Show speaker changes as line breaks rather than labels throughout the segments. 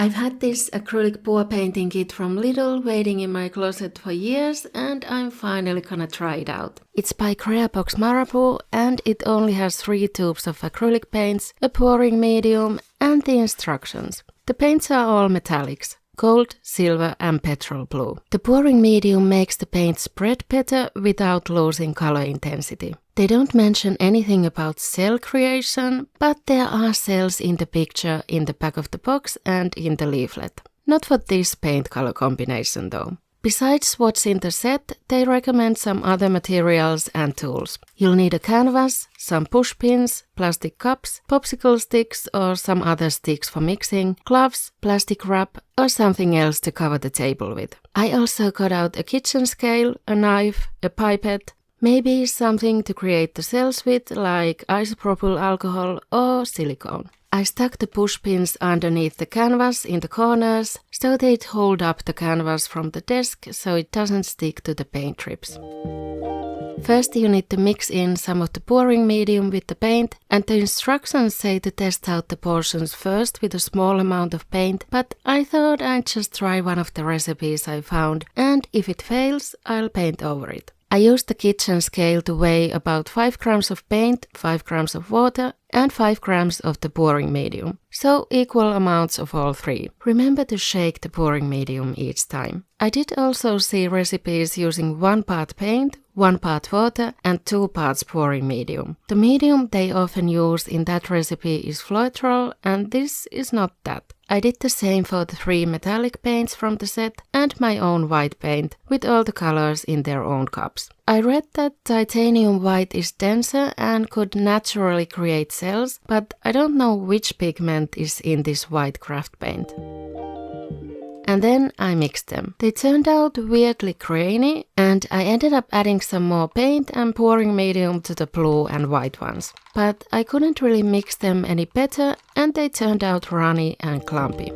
I've had this acrylic pour painting kit from Lidl waiting in my closet for years and I'm finally gonna try it out. It's by Creabox Marabu and it only has 3 tubes of acrylic paints, a pouring medium and the instructions. The paints are all metallics. Gold, silver and petrol blue. The pouring medium makes the paint spread better without losing color intensity. They don't mention anything about cell creation, but there are cells in the picture in the back of the box and in the leaflet. Not for this paint color combination though. Besides what's in the set, they recommend some other materials and tools. You'll need a canvas, some push pins, plastic cups, popsicle sticks or some other sticks for mixing, gloves, plastic wrap or something else to cover the table with. I also got out a kitchen scale, a knife, a pipette, maybe something to create the cells with like isopropyl alcohol or silicone. I stuck the push pins underneath the canvas in the corners so they'd hold up the canvas from the desk so it doesn't stick to the paint strips. First you need to mix in some of the pouring medium with the paint and the instructions say to test out the portions first with a small amount of paint, but I thought I'd just try one of the recipes I found and if it fails I'll paint over it. I used the kitchen scale to weigh about 5 grams of paint, 5 grams of water and 5 grams of the pouring medium, so equal amounts of all 3. Remember to shake the pouring medium each time. I did also see recipes using 1 part paint, 1 part water and 2 parts pouring medium. The medium they often use in that recipe is petrol and this is not that. I did the same for the 3 metallic paints from the set and my own white paint with all the colors in their own cups. I read that titanium white is denser and could naturally create cells, but I don't know which pigment is in this white craft paint. And then I mixed them. They turned out weirdly grainy and I ended up adding some more paint and pouring medium to the blue and white ones. But I couldn't really mix them any better and they turned out runny and clumpy.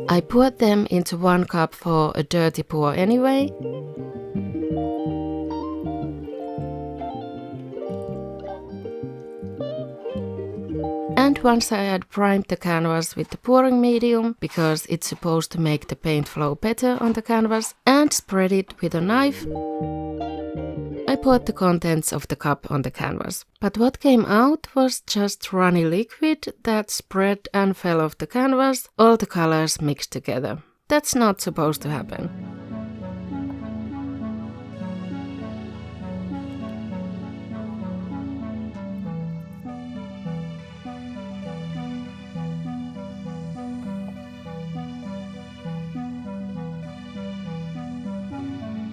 I poured them into 1 cup for a dirty pour anyway. And once I had primed the canvas with the pouring medium, because it's supposed to make the paint flow better on the canvas, and spread it with a knife, I poured the contents of the cup on the canvas. But what came out was just runny liquid that spread and fell off the canvas, all the colors mixed together. That's not supposed to happen.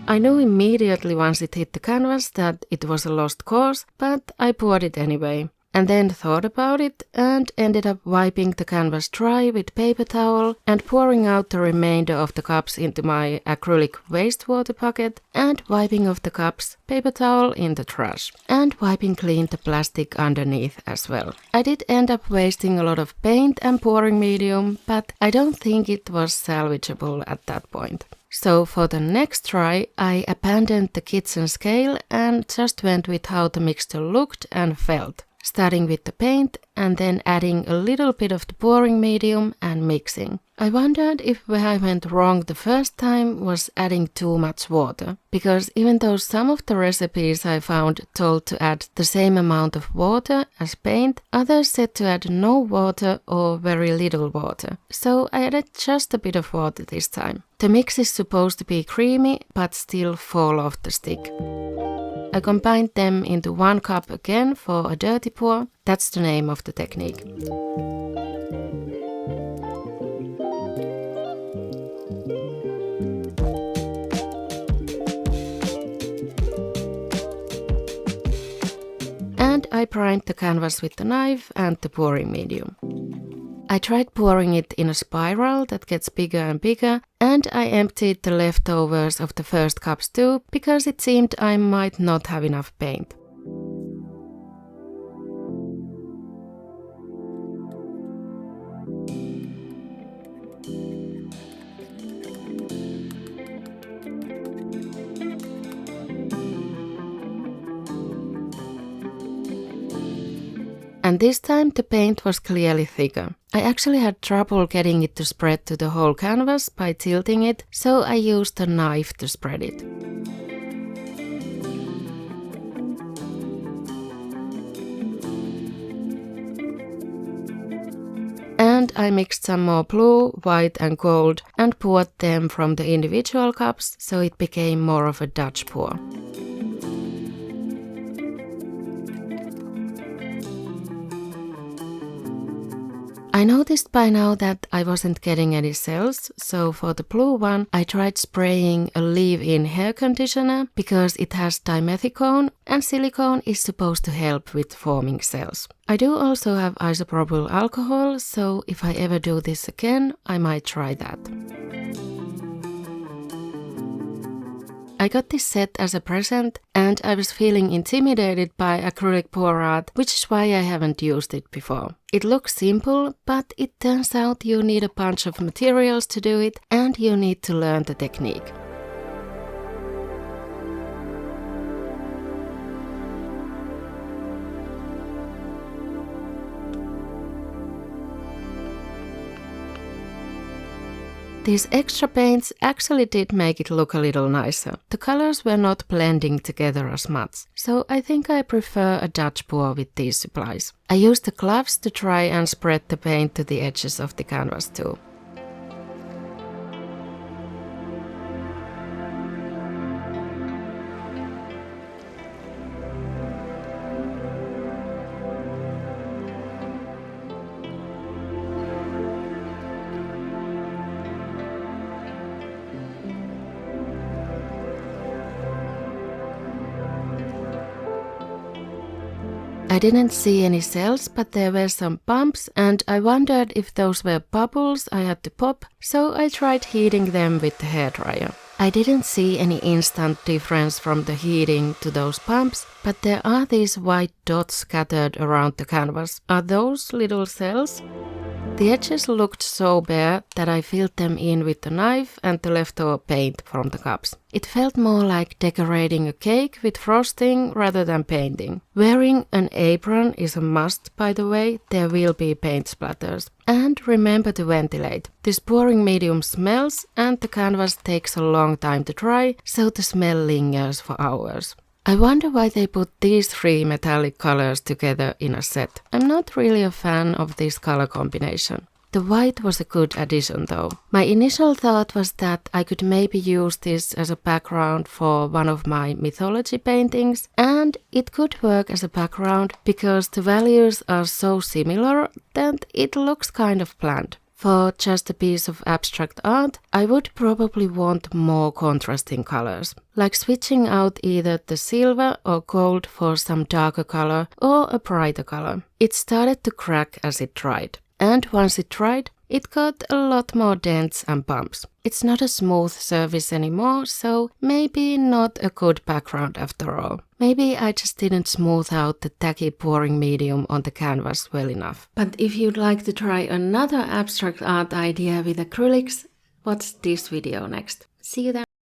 I knew immediately once it hit the canvas that it was a lost cause, but I poured it anyway. And then thought about it and ended up wiping the canvas dry with paper towel and pouring out the remainder of the cups into my acrylic wastewater bucket and wiping off the cups, paper towel in the trash and wiping clean the plastic underneath as well. I did end up wasting a lot of paint and pouring medium, but I don't think it was salvageable at that point. So for the next try, I abandoned the kitchen scale and just went with how the mixture looked and felt, starting with the paint and then adding a little bit of the pouring medium and mixing. I wondered if where I went wrong the first time was adding too much water, because even though some of the recipes I found told to add the same amount of water as paint, others said to add no water or very little water. So I added just a bit of water this time. The mix is supposed to be creamy but still fall off the stick. I combined them into 1 cup again for a dirty pour. That's the name of the technique. And I primed the canvas with the knife and the pouring medium. I tried pouring it in a spiral that gets bigger and bigger, and I emptied the leftovers of the first cups too, because it seemed I might not have enough paint. And this time the paint was clearly thicker. I actually had trouble getting it to spread to the whole canvas by tilting it, so I used a knife to spread it. And I mixed some more blue, white and gold and poured them from the individual cups, so it became more of a Dutch pour. I noticed by now that I wasn't getting any cells, so for the blue one I tried spraying a leave-in hair conditioner because it has dimethicone and silicone is supposed to help with forming cells. I do also have isopropyl alcohol, so if I ever do this again, I might try that. I got this set as a present and I was feeling intimidated by acrylic pour art, which is why I haven't used it before. It looks simple, but it turns out you need a bunch of materials to do it and you need to learn the technique. These extra paints actually did make it look a little nicer. The colors were not blending together as much, so I think I prefer a Dutch pour with these supplies. I used the gloves to try and spread the paint to the edges of the canvas too. I didn't see any cells, but there were some bumps and I wondered if those were bubbles I had to pop, so I tried heating them with the hairdryer. I didn't see any instant difference from the heating to those bumps, but there are these white dots scattered around the canvas. Are those little cells? The edges looked so bare that I filled them in with the knife and the leftover paint from the cups. It felt more like decorating a cake with frosting rather than painting. Wearing an apron is a must, by the way, there will be paint splatters. And remember to ventilate. This pouring medium smells and the canvas takes a long time to dry, so the smell lingers for hours. I wonder why they put these three metallic colors together in a set. I'm not really a fan of this color combination. The white was a good addition though. My initial thought was that I could maybe use this as a background for one of my mythology paintings, and it could work as a background because the values are so similar that it looks kind of bland. For just a piece of abstract art, I would probably want more contrasting colors, like switching out either the silver or gold for some darker color or a brighter color. It started to crack as it dried, and once it dried, it got a lot more dents and bumps. It's not a smooth surface anymore, so maybe not a good background after all. Maybe I just didn't smooth out the tacky pouring medium on the canvas well enough. But if you'd like to try another abstract art idea with acrylics, watch this video next. See you then!